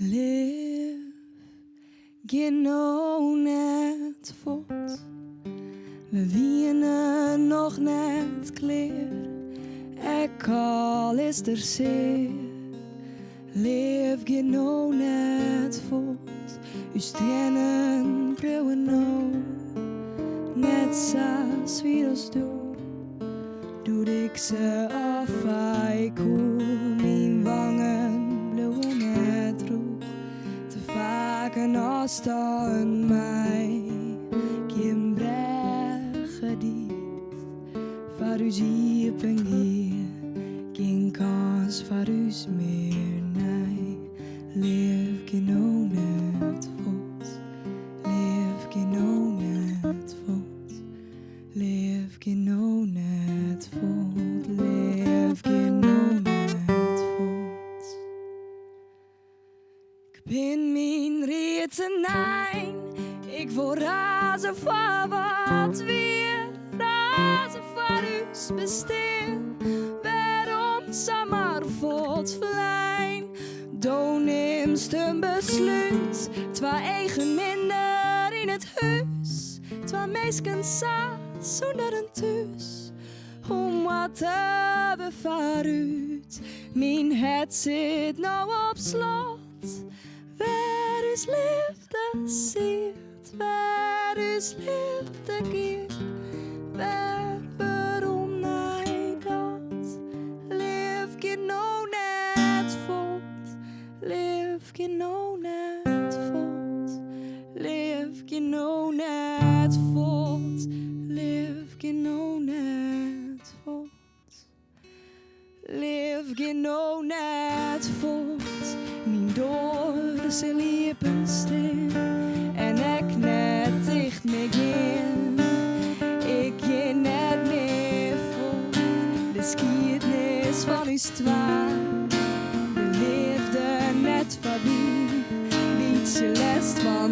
Leef genau net voort. We wienen nog net kleer. Ik al is er zeer. Leef genau net voort. Uw stenen breuwen nou. Net zoals wie ons doet. Doe ik ze af, ik hoor mijn wangen blauwen net roep. Te vaak een afstand mij, geen bregen diep. Voor u diep en gier, geen kans voor u meer, nee. Leef genau net voort, leef genau net voort, leef genau net voort, leef genau net voort. Ik ben mijn rietenijn, ik wil razen voor wat weer, razen voor uw bestaan. Waarom zomaar voort vlijn? Doe neemst een besluit, twee eigen minder in het huis, twee meisken samen zonder een thuis. Om wat hebben vooruit, mijn het zit nou op slot. Waar is liefde zit, waar is liefde keert, waarom nee dat? Leef genau net voort, leef genau net voort, leef genau net voort, leef genau net voort, leef genau net voort. Mijn door ze liepen stil en ik net dicht me gaan. Ik ga net meer voort, de geschiedenis van uw twaalf. De liefde net voorbij, niet celest van